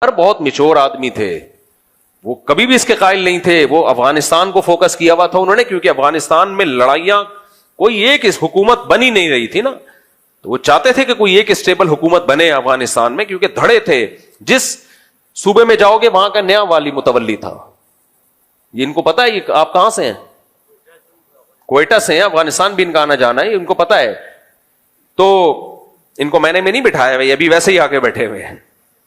پر بہت میچور آدمی تھے, وہ کبھی بھی اس کے قائل نہیں تھے. وہ افغانستان کو فوکس کیا ہوا تھا انہوں نے, کیونکہ افغانستان میں لڑائیاں کوئی ایک حکومت بنی نہیں رہی تھی نا, تو وہ چاہتے تھے کہ کوئی ایک اسٹیبل حکومت بنے افغانستان میں, کیونکہ دھڑے تھے. جس صوبے میں جاؤ گے وہاں کا نیا والی متولی تھا. یہ ان کو پتا ہے یہ آپ کہاں سے ہیں, کوئٹہ سے ہیں, افغانستان بھی ان کا آنا جانا ہے, ان کو پتا ہے. تو ان کو میں نے نہیں بٹھایا بھائی, ابھی ویسے ہی آگے بیٹھے ہوئے ہیں.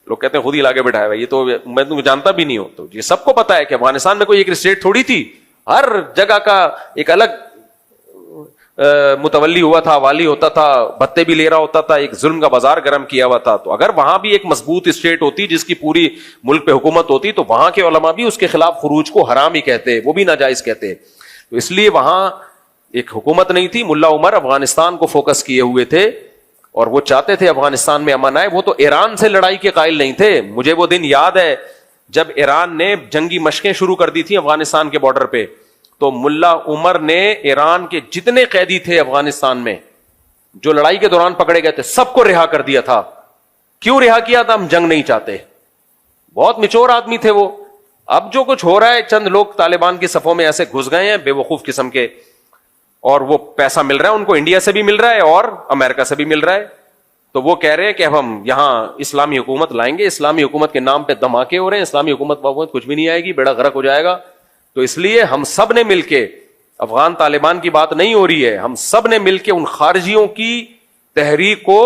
لوگ کہتے ہیں خود ہی لاگے بٹھایا بھائی, یہ تو میں تم جانتا بھی نہیں ہوں. تو یہ سب کو پتا ہے کہ افغانستان میں کوئی ایک اسٹیٹ تھوڑی تھی, ہر جگہ کا ایک الگ متولی ہوا تھا, والی ہوتا تھا, بھتے بھی لے رہا ہوتا تھا, ایک ظلم کا بازار گرم کیا ہوا تھا. تو اگر وہاں بھی ایک مضبوط اسٹیٹ ہوتی جس کی پوری ملک پہ حکومت ہوتی, تو وہاں کے علماء بھی اس کے خلاف خروج کو حرام ہی کہتے, وہ بھی ناجائز کہتے. تو اس لیے وہاں ایک حکومت نہیں تھی. ملا عمر افغانستان کو فوکس کیے ہوئے تھے اور وہ چاہتے تھے افغانستان میں امن آئے. وہ تو ایران سے لڑائی کے قائل نہیں تھے. مجھے وہ دن یاد ہے جب ایران نے جنگی مشقیں شروع کر دی تھی افغانستان کے بارڈر پہ, تو ملا عمر نے ایران کے جتنے قیدی تھے افغانستان میں جو لڑائی کے دوران پکڑے گئے تھے سب کو رہا کر دیا تھا. کیوں رہا کیا تھا؟ ہم جنگ نہیں چاہتے. بہت میچور آدمی تھے وہ. اب جو کچھ ہو رہا ہے, چند لوگ طالبان کی صفوں میں ایسے گھس گئے ہیں بے وقوف قسم کے, اور وہ پیسہ مل رہا ہے ان کو, انڈیا سے بھی مل رہا ہے اور امریکہ سے بھی مل رہا ہے. تو وہ کہہ رہے ہیں کہ اب ہم یہاں اسلامی حکومت لائیں گے, اسلامی حکومت کے نام پہ دھماکے ہو رہے ہیں, اسلامی حکومت کچھ بھی نہیں آئے گی, بیڑا غرق ہو جائے گا. تو اس لیے ہم سب نے مل کے, افغان طالبان کی بات نہیں ہو رہی ہے, ہم سب نے مل کے ان خارجیوں کی تحریک کو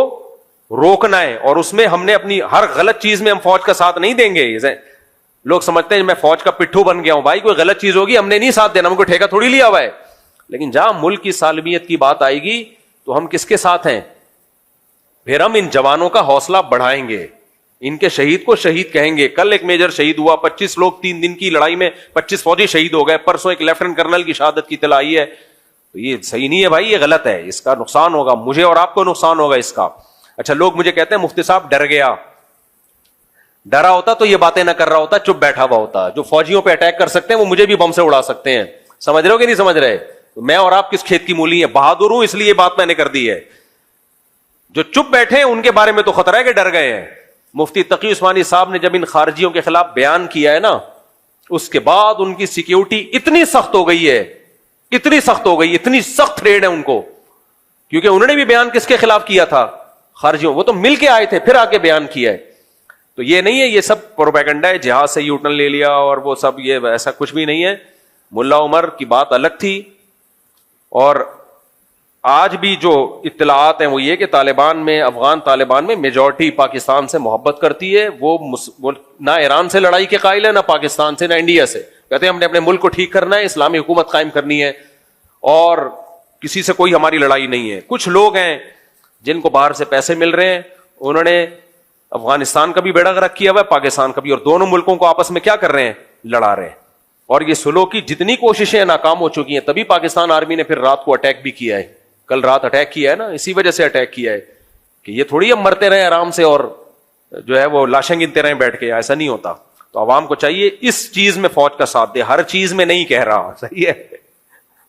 روکنا ہے. اور اس میں ہم نے اپنی ہر غلط چیز میں ہم فوج کا ساتھ نہیں دیں گے. لوگ سمجھتے ہیں میں فوج کا پٹھو بن گیا ہوں. بھائی کوئی غلط چیز ہوگی ہم نے نہیں ساتھ دینا, ہم کو ٹھیکہ تھوڑی لیا ہوا ہے. لیکن جہاں ملک کی سالمیت کی بات آئے گی تو ہم کس کے ساتھ ہیں؟ پھر ہم ان جوانوں کا حوصلہ بڑھائیں گے, ان کے شہید کو شہید کہیں گے. کل ایک میجر شہید ہوا, 25 لوگ 3 دن کی لڑائی میں 25 فوجی شہید ہو گئے. پرسوں ایک لیفٹنٹ کرنل کی شہادت کی اطلاع آئی ہے. تو یہ صحیح نہیں ہے بھائی, یہ غلط ہے, اس کا نقصان ہوگا, مجھے اور آپ کو نقصان ہوگا اس کا. اچھا لوگ مجھے کہتے ہیں مفتی صاحب ڈر گیا. ڈرا ہوتا تو یہ باتیں نہ کر رہا ہوتا, چپ بیٹھا ہوا ہوتا. جو فوجیوں پہ اٹیک کر سکتے ہیں وہ مجھے بھی بم سے اڑا سکتے ہیں. سمجھ رہے ہو کہ نہیں سمجھ رہے؟ میں اور آپ کس کھیت کی مولی ہیں؟ بہادر ہوں اس لیے یہ بات میں نے کر دی ہے. جو چپ بیٹھے ہیں ان کے بارے میں تو خطرہ ہے کہ ڈر گئے ہیں. مفتی تقی عثمانی صاحب نے جب ان خارجیوں کے خلاف بیان کیا ہے نا, اس کے بعد ان کی سیکیورٹی اتنی سخت ہو گئی ہے, اتنی سخت ہو گئی, اتنی سخت ریڈ ہے ان کو, کیونکہ انہوں نے بھی بیان کس کے خلاف کیا تھا؟ خارجیوں. وہ تو مل کے آئے تھے پھر آ کے بیان کیا ہے. تو یہ نہیں ہے یہ سب پروپیگنڈا ہے, جہاز سے یوٹرن لے لیا اور وہ سب, یہ ایسا کچھ بھی نہیں ہے. ملا عمر کی بات الگ تھی. اور آج بھی جو اطلاعات ہیں وہ یہ کہ طالبان میں, افغان طالبان میں میجورٹی پاکستان سے محبت کرتی ہے. وہ نہ ایران سے لڑائی کے قائل ہے, نہ پاکستان سے, نہ انڈیا سے. کہتے ہیں ہم نے اپنے ملک کو ٹھیک کرنا ہے, اسلامی حکومت قائم کرنی ہے, اور کسی سے کوئی ہماری لڑائی نہیں ہے. کچھ لوگ ہیں جن کو باہر سے پیسے مل رہے ہیں, انہوں نے افغانستان کا بھی بیڑا غرق کیا ہوا ہے, پاکستان کا بھی, اور دونوں ملکوں کو آپس میں کیا کر رہے ہیں؟ لڑا رہے ہیں. اور یہ سلو کی جتنی کوششیں ناکام ہو چکی ہیں, تبھی پاکستان آرمی نے پھر رات کو اٹیک بھی کیا ہے. کل رات اٹیک کیا ہے نا, اسی وجہ سے اٹیک کیا ہے کہ یہ تھوڑی ہم مرتے رہے آرام سے اور جو ہے وہ لاشیں گنتے رہے بیٹھ کے, ایسا نہیں ہوتا. تو عوام کو چاہیے اس چیز میں فوج کا ساتھ دے. ہر چیز میں نہیں کہہ رہا, صحیح ہے,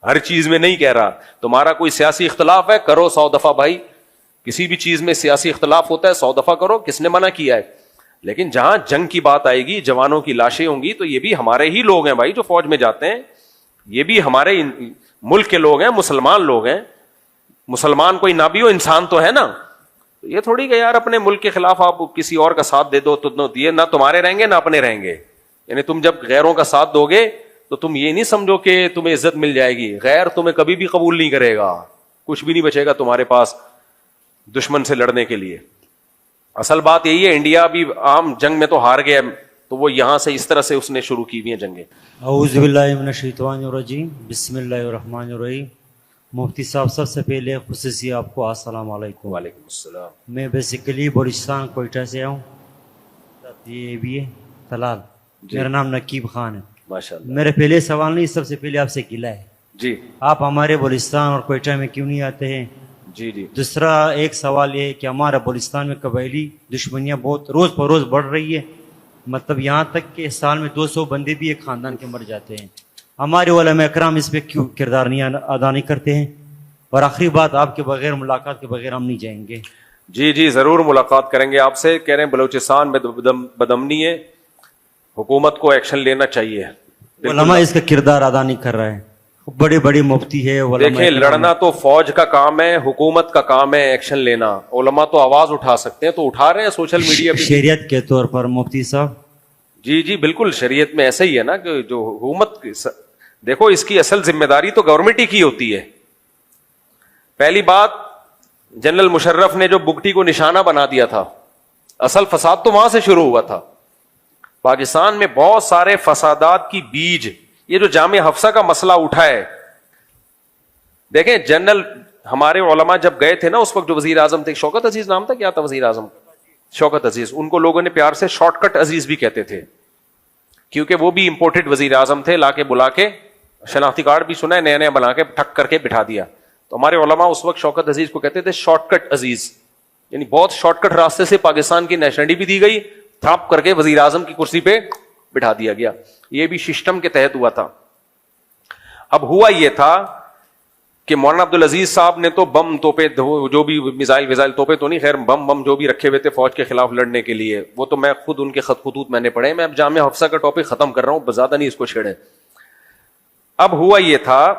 ہر چیز میں نہیں کہہ رہا. تمہارا کوئی سیاسی اختلاف ہے, کرو 100 دفعہ بھائی, کسی بھی چیز میں سیاسی اختلاف ہوتا ہے 100 دفعہ کرو, کس نے منع کیا ہے؟ لیکن جہاں جنگ کی بات آئے گی, جوانوں کی لاشیں ہوں گی, تو یہ بھی ہمارے ہی لوگ ہیں بھائی جو فوج میں جاتے ہیں, یہ بھی ہمارے ملک کے لوگ ہیں, مسلمان لوگ ہیں. مسلمان کوئی نہ بھی ہو, انسان تو ہے نا. یہ تھوڑی کہ یار اپنے ملک کے خلاف آپ کسی اور کا ساتھ دے دو تو یہ نہ تمہارے رہیں گے نہ اپنے رہیں گے. یعنی تم جب غیروں کا ساتھ دو گے تو تم یہ نہیں سمجھو کہ تمہیں عزت مل جائے گی. غیر تمہیں کبھی بھی قبول نہیں کرے گا, کچھ بھی نہیں بچے گا تمہارے پاس دشمن سے لڑنے کے لیے. اصل بات یہی ہے, انڈیا بھی عام جنگ میں تو ہار گیا, تو وہ یہاں سے اس طرح سے اس نے شروع کی ہوئی ہیں جنگیں. اعوذ باللہ من الشیطان الرجیم, بسم اللہ الرحمن الرحیم. مفتی صاحب سب سے پہلے خصوصی آپ کو السلام علیکم. وعلیکم السلام. میں بیسیکلی بلوچستان کوئٹہ سے ہوں, یہ بھی ہے طلال. میرا نام نقیب خان ہے. ماشاءاللہ. میرے پہلے سوال نہیں, سب سے پہلے آپ سے گلہ ہے جی, آپ ہمارے بلوچستان اور کوئٹہ میں کیوں نہیں آتے ہیں؟ جی جی. دوسرا ایک سوال یہ ہے کہ ہمارا بلوچستان میں قبائلی دشمنیاں بہت روز پر روز بڑھ رہی ہے, مطلب یہاں تک کہ سال میں 200 بندے بھی ایک خاندان کے مر جاتے ہیں. ہمارے علماء اکرام اس پہ کیوں کردار نہیں ادا نہیں کرتے ہیں؟ اور آخری بات, آپ کے بغیر ملاقات کے بغیر ہم نہیں جائیں گے. جی جی ضرور ملاقات کریں گے آپ سے. کہہ رہے ہیں بلوچستان میں بدامنی ہے, حکومت کو ایکشن لینا چاہیے. علماء اس کا کردار ادا نہیں کر رہے ہیں, بڑے بڑے مفتی ہے. دیکھیں لڑنا تو فوج کا کام ہے, حکومت کا کام ہے ایکشن لینا. علماء تو آواز اٹھا سکتے ہیں تو اٹھا رہے ہیں سوشل میڈیا پہ. شریعت کے طور پر مفتی صاحب, جی جی بالکل شریعت میں ایسا ہی ہے نا کہ جو حکومت, دیکھو اس کی اصل ذمہ داری تو گورنمنٹ ہی کی ہوتی ہے. پہلی بات, جنرل مشرف نے جو بگٹی کو نشانہ بنا دیا تھا, اصل فساد تو وہاں سے شروع ہوا تھا. پاکستان میں بہت سارے فسادات کی بیج, یہ جو جامعہ حفصہ کا مسئلہ اٹھا ہے, دیکھیں جنرل ہمارے علماء جب گئے تھے نا اس وقت, جو وزیر اعظم تھے, شوکت عزیز نام تھا, کیا تھا وزیر اعظم, شوکت عزیز, ان کو لوگوں نے پیار سے شارٹ کٹ عزیز بھی کہتے تھے, کیونکہ وہ بھی امپورٹڈ وزیر اعظم تھے. لا کے بلا کے شناختی کارڈ بھی سنا ہے نیا نیا بنا کے ٹھک کر کے بٹھا دیا. تو ہمارے علماء اس وقت شوکت عزیز کو کہتے تھے شارٹ کٹ عزیز, یعنی بہت شارٹ کٹ راستے سے پاکستان کی نیشنلٹی بھی دی گئی, تھاپ کر کے وزیر اعظم کی کرسی پہ بٹھا دیا گیا. یہ بھی سسٹم کے تحت ہوا تھا. اب ہوا یہ تھا کہ مولانا عبدالعزیز صاحب نے تو بم توپے, جو بھی میزائل توپے تو نہیں, خیر بم جو بھی رکھے ہوئے تھے فوج کے خلاف لڑنے کے لیے, وہ تو میں خود ان کے خطوط میں نے پڑھے. میں اب جامعہ حفصہ کا ٹاپک ختم کر رہا ہوں, زیادہ نہیں اس کو چھیڑے. اب ہوا یہ تھا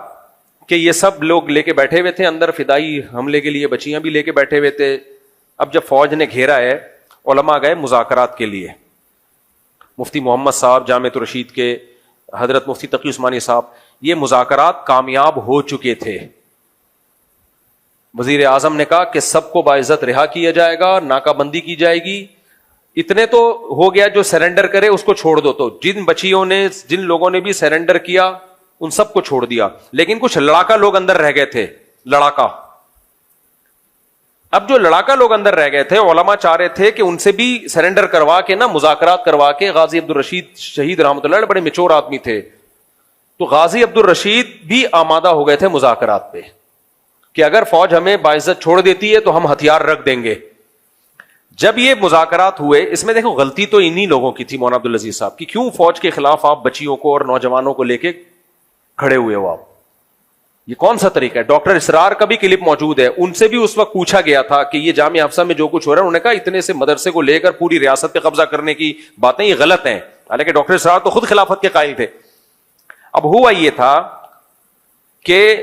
کہ یہ سب لوگ لے کے بیٹھے ہوئے تھے اندر, فدائی حملے کے لیے بچیاں بھی لے کے بیٹھے ہوئے تھے. اب جب فوج نے گھیرا ہے, علماء گئے مذاکرات کے لیے. مفتی محمد صاحب جامعۃ الرشید کے, حضرت مفتی تقی عثمانی صاحب, یہ مذاکرات کامیاب ہو چکے تھے. وزیر اعظم نے کہا کہ سب کو باعزت رہا کیا جائے گا, ناکہ بندی کی جائے گی. اتنے تو ہو گیا, جو سرنڈر کرے اس کو چھوڑ دو. تو جن بچیوں نے, جن لوگوں نے بھی سرنڈر کیا ان سب کو چھوڑ دیا, لیکن کچھ لڑاکا لوگ اندر رہ گئے تھے. لڑاکا, اب جو لڑاکا لوگ اندر رہ گئے تھے, علماء چاہ رہے تھے کہ ان سے بھی سرنڈر کروا کے نا, مذاکرات کروا کے. غازی عبدالرشید شہید رحمۃ اللہ علیہ بڑے میچور آدمی تھے, تو غازی عبدالرشید بھی آمادہ ہو گئے تھے مذاکرات پہ کہ اگر فوج ہمیں باعزت چھوڑ دیتی ہے تو ہم ہتھیار رکھ دیں گے. جب یہ مذاکرات ہوئے, اس میں دیکھو غلطی تو انہی لوگوں کی تھی, مولانا عبدالعزیز صاحب کی. کیوں فوج کے خلاف آپ بچیوں کو اور نوجوانوں کو لے کے کھڑے ہوئے ہو آپ؟ یہ کون سا طریقہ ہے؟ ڈاکٹر اسرار کا بھی کلپ موجود ہے, ان سے بھی اس وقت پوچھا گیا تھا کہ یہ جامعہ حفصہ میں جو کچھ ہو رہا ہے, انہوں نے کہا اتنے سے مدرسے کو لے کر پوری ریاست پہ قبضہ کرنے کی باتیں یہ غلط ہیں. حالانکہ ڈاکٹر اسرار تو خود خلافت کے قائل تھے. اب ہوا یہ تھا کہ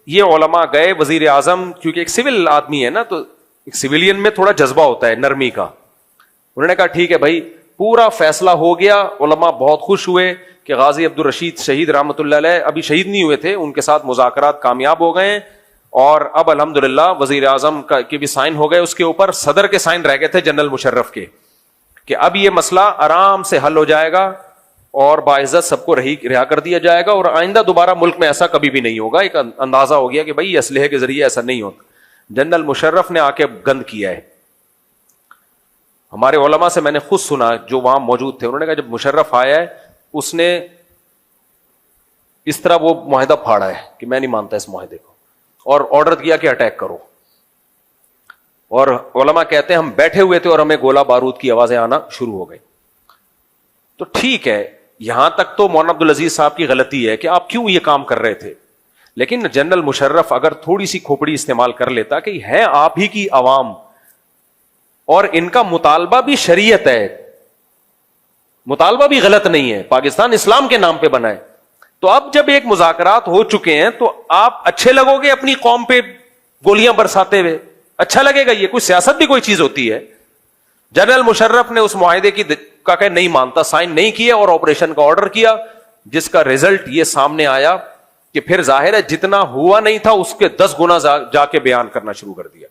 یہ علماء گئے, وزیر اعظم کیونکہ ایک سول آدمی ہے نا, تو ایک سویلین میں تھوڑا جذبہ ہوتا ہے, نرمی کا. انہوں نے کہا ٹھیک ہے بھائی, پورا فیصلہ ہو گیا. علماء بہت خوش ہوئے کہ غازی عبدالرشید شہید رحمۃ اللہ علیہ ابھی شہید نہیں ہوئے تھے, ان کے ساتھ مذاکرات کامیاب ہو گئے, اور اب الحمدللہ وزیر اعظم کے بھی سائن ہو گئے اس کے اوپر. صدر کے سائن رہ گئے تھے جنرل مشرف کے, کہ اب یہ مسئلہ آرام سے حل ہو جائے گا اور باعزت سب کو رہا کر دیا جائے گا, اور آئندہ دوبارہ ملک میں ایسا کبھی بھی نہیں ہوگا. ایک اندازہ ہو گیا کہ بھائی اسلحے کے ذریعے ایسا نہیں ہوتا. جنرل مشرف نے آ کے گند کیا ہے. ہمارے علماء سے میں نے خود سنا جو وہاں موجود تھے, انہوں نے کہا جب مشرف آیا ہے اس نے اس طرح وہ معاہدہ پھاڑا ہے کہ میں نہیں مانتا اس معاہدے کو, اور آرڈر کیا کہ اٹیک کرو. اور علماء کہتے ہیں ہم بیٹھے ہوئے تھے اور ہمیں گولہ بارود کی آوازیں آنا شروع ہو گئی. تو ٹھیک ہے, یہاں تک تو مولانا عبدالعزیز صاحب کی غلطی ہے کہ آپ کیوں یہ کام کر رہے تھے, لیکن جنرل مشرف اگر تھوڑی سی کھوپڑی استعمال کر لیتا کہ ہے آپ ہی کی عوام اور ان کا مطالبہ بھی شریعت ہے, مطالبہ بھی غلط نہیں ہے, پاکستان اسلام کے نام پہ بنا ہے, تو اب جب ایک مذاکرات ہو چکے ہیں تو آپ اچھے لگو گے اپنی قوم پہ گولیاں برساتے ہوئے؟ اچھا لگے گا؟ یہ کوئی سیاست بھی کوئی چیز ہوتی ہے؟ جنرل مشرف نے اس معاہدے کی کا کہ نہیں مانتا, سائن نہیں کیا اور آپریشن کا آرڈر کیا, جس کا ریزلٹ یہ سامنے آیا کہ پھر ظاہر ہے جتنا ہوا نہیں تھا اس کے 10 گنا جا کے بیان کرنا شروع کر دیا.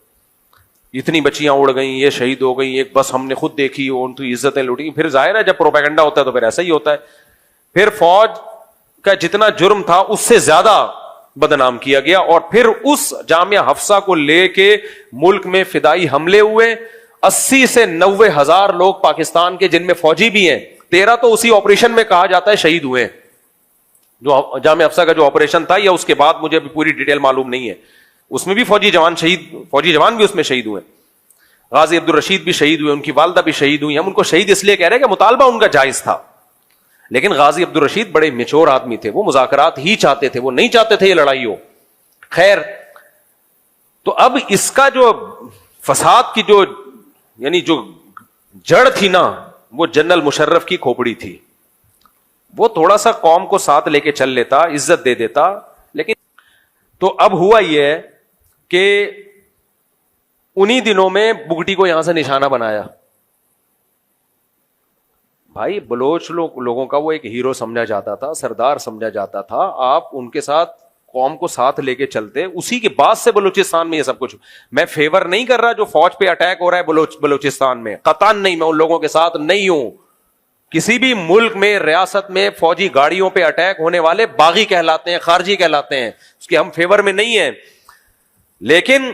اتنی بچیاں اڑ گئیں, یہ شہید ہو گئیں, ایک بس ہم نے خود دیکھی, ان کی عزتیں لوٹی. پھر ظاہر ہے جب پروپیگنڈا ہوتا ہے تو پھر ایسا ہی ہوتا ہے. پھر فوج کا جتنا جرم تھا اس سے زیادہ بدنام کیا گیا, اور پھر اس جامعہ حفصہ کو لے کے ملک میں فدائی حملے ہوئے. 80 سے 90 ہزار لوگ پاکستان کے, جن میں فوجی بھی ہیں, 13 تو اسی آپریشن میں کہا جاتا ہے شہید ہوئے ہیں. جو جامعہ حفصہ کا جو آپریشن تھا یا اس کے بعد مجھے ابھی پوری ڈیٹیل معلوم نہیں ہے, اس میں بھی فوجی جوان بھی اس میں شہید ہوئے. غازی عبدالرشید بھی شہید ہوئے, ان کی والدہ بھی شہید ہوئی. ہم ان کو شہید اس لیے کہہ رہے ہیں کہ مطالبہ ان کا جائز تھا, لیکن غازی عبدالرشید بڑے میچور آدمی تھے, وہ مذاکرات ہی چاہتے تھے, وہ نہیں چاہتے تھے یہ لڑائی ہو. خیر, تو اب اس کا جو فساد کی جو یعنی جو جڑ تھی نا وہ جنرل مشرف کی کھوپڑی تھی. وہ تھوڑا سا قوم کو ساتھ لے کے چل لیتا, عزت دے دیتا. لیکن تو اب ہوا یہ ہے کہ انہی دنوں میں بگٹی کو یہاں سے نشانہ بنایا. بھائی بلوچ لوگوں کا وہ ایک ہیرو سمجھا جاتا تھا, سردار سمجھا جاتا تھا. آپ ان کے ساتھ قوم کو ساتھ لے کے چلتے, اسی کے بعد سے بلوچستان میں یہ سب کچھ. میں فیور نہیں کر رہا جو فوج پہ اٹیک ہو رہا ہے بلوچستان میں, قطعاً نہیں, میں ان لوگوں کے ساتھ نہیں ہوں. کسی بھی ملک میں ریاست میں فوجی گاڑیوں پہ اٹیک ہونے والے باغی کہلاتے ہیں, خارجی کہلاتے ہیں, اس کے ہم فیور میں نہیں ہیں. لیکن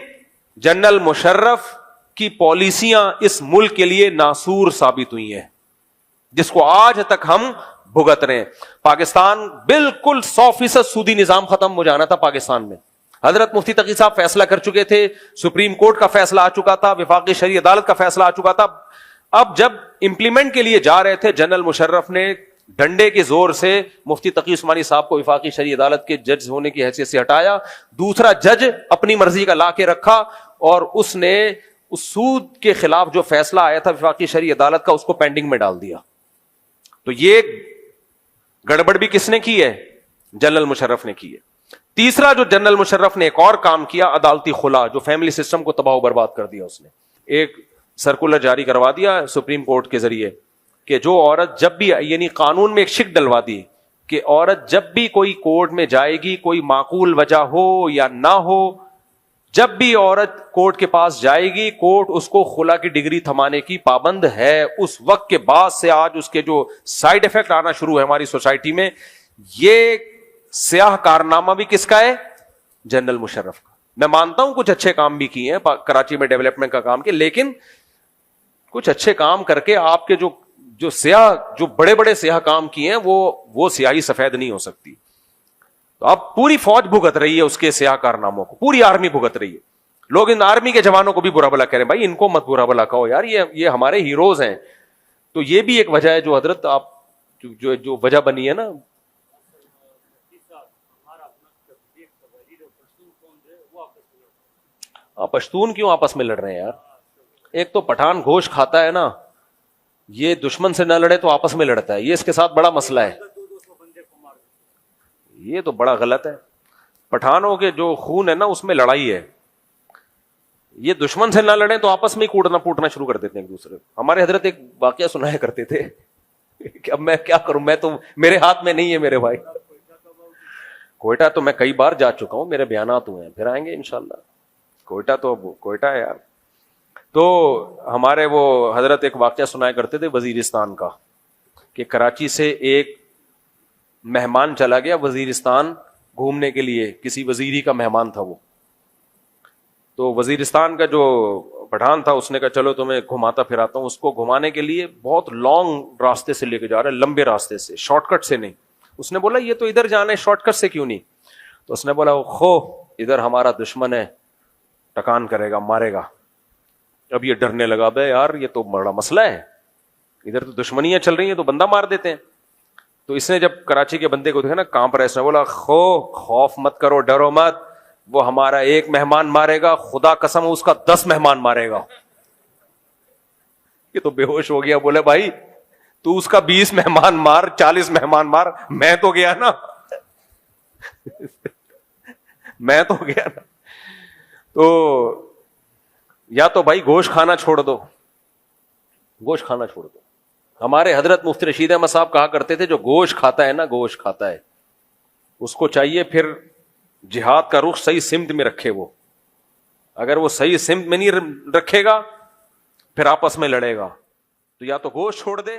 جنرل مشرف کی پالیسیاں اس ملک کے لیے ناسور ثابت ہوئی ہیں, جس کو آج تک ہم بھگت رہے ہیں. پاکستان بالکل 100% سودی نظام ختم ہو جانا تھا پاکستان میں. حضرت مفتی تقی صاحب فیصلہ کر چکے تھے, سپریم کورٹ کا فیصلہ آ چکا تھا, وفاقی شرعی عدالت کا فیصلہ آ چکا تھا. اب جب امپلیمنٹ کے لیے جا رہے تھے, جنرل مشرف نے ڈنڈے کے زور سے مفتی تقی عثمانی صاحب کو وفاقی شرعی عدالت کے جج ہونے کی حیثیت سے ہٹایا. دوسرا جج اپنی مرضی کا لا کے رکھا اور اس نے اس سود کے خلاف جو فیصلہ آیا تھا وفاقی شرعی عدالت کا, اس کو پینڈنگ میں ڈال دیا. تو یہ گڑبڑ بھی کس نے کی ہے؟ جنرل مشرف نے کی ہے. تیسرا جو جنرل مشرف نے ایک اور کام کیا, عدالتی خلا, جو فیملی سسٹم کو تباہ و برباد کر دیا. اس نے ایک سرکولر جاری کروا دیا سپریم کورٹ کے ذریعے کہ جو عورت جب بھی, یعنی قانون میں ایک شک ڈلوا دی کہ عورت جب بھی کوئی کورٹ میں جائے گی, کوئی معقول وجہ ہو یا نہ ہو, جب بھی عورت کورٹ کے پاس جائے گی, کورٹ اس کو خلا کی ڈگری تھمانے کی پابند ہے. اس وقت کے بعد سے آج اس کے جو سائیڈ افیکٹ آنا شروع ہے ہماری سوسائٹی میں, یہ سیاہ کارنامہ بھی کس کا ہے؟ جنرل مشرف کا. میں مانتا ہوں کچھ اچھے کام بھی کیے ہیں کراچی میں, ڈیولپمنٹ کا کام کیا, لیکن کچھ اچھے کام کر کے آپ کے جو سیاہ, جو بڑے بڑے سیاہ کام کیے ہیں وہ سیاہی سفید نہیں ہو سکتی. تو اب پوری فوج بھگت رہی ہے اس کے سیاہ کارناموں کو, پوری آرمی بھگت رہی ہے. لوگ ان آرمی کے جوانوں کو بھی برا بلا کہہ رہے ہیں, بھائی ان کو مت برا بلا کہو یار, یہ ہمارے ہیروز ہیں. تو یہ بھی ایک وجہ ہے جو حضرت آپ جو وجہ بنی ہے نا. پشتون کیوں آپس میں لڑ رہے ہیں یار؟ ایک تو پٹھان گوشت کھاتا ہے نا, یہ دشمن سے نہ لڑے تو آپس میں لڑتا ہے, یہ اس کے ساتھ بڑا مسئلہ ہے. یہ تو بڑا غلط ہے. پٹھانوں کے جو خون ہے نا اس میں لڑائی ہے. یہ دشمن سے نہ لڑیں تو آپس میں ہی کوڑنا پوٹنا شروع کر دیتے ہیں ایک دوسرے. ہمارے حضرت ایک واقعہ سنایا کرتے تھے کہ اب میں کیا کروں, میں تو میرے ہاتھ میں نہیں ہے میرے بھائی. کوئٹہ تو میں کئی بار جا چکا ہوں, میرے بیانات ہوئے ہیں, پھر آئیں گے انشاءاللہ. کوئٹہ تو کوئٹہ ہے یار. تو ہمارے وہ حضرت ایک واقعہ سنایا کرتے تھے وزیرستان کا, کہ کراچی سے ایک مہمان چلا گیا وزیرستان گھومنے کے لیے, کسی وزیری کا مہمان تھا وہ. تو وزیرستان کا جو پٹھان تھا اس نے کہا چلو تمہیں گھماتا پھراتا ہوں. اس کو گھمانے کے لیے بہت لانگ راستے سے لے کے جا رہا ہے, لمبے راستے سے, شارٹ کٹ سے نہیں. اس نے بولا یہ تو ادھر جانا ہے, شارٹ کٹ سے کیوں نہیں؟ تو اس نے بولا ادھر ہمارا دشمن ہے, ٹکان کرے گا, مارے گا. اب یہ ڈرنے لگا, بے یار یہ تو بڑا مسئلہ ہے, ادھر تو دشمنیاں چل رہی ہیں تو بندہ مار دیتے ہیں. تو اس نے جب کراچی کے بندے کو دیکھا نا کانپ رہا, اس نے بولا خوف مت کرو, ڈرو مت, وہ ہمارا ایک مہمان مارے گا, خدا قسم اس کا 10 مہمان مارے گا. یہ تو بے ہوش ہو گیا. بولے بھائی تو اس کا 20 مہمان مار, 40 مہمان مار, میں تو گیا نا میں تو گیا نا. تو یا تو بھائی گوشت کھانا چھوڑ دو, گوشت کھانا چھوڑ دو. ہمارے حضرت مفتی رشید احمد صاحب کہا کرتے تھے جو گوشت کھاتا ہے نا, گوشت کھاتا ہے, اس کو چاہیے پھر جہاد کا رخ صحیح سمت میں رکھے. وہ اگر وہ صحیح سمت میں نہیں رکھے گا پھر آپس میں لڑے گا. تو یا تو گوشت چھوڑ دے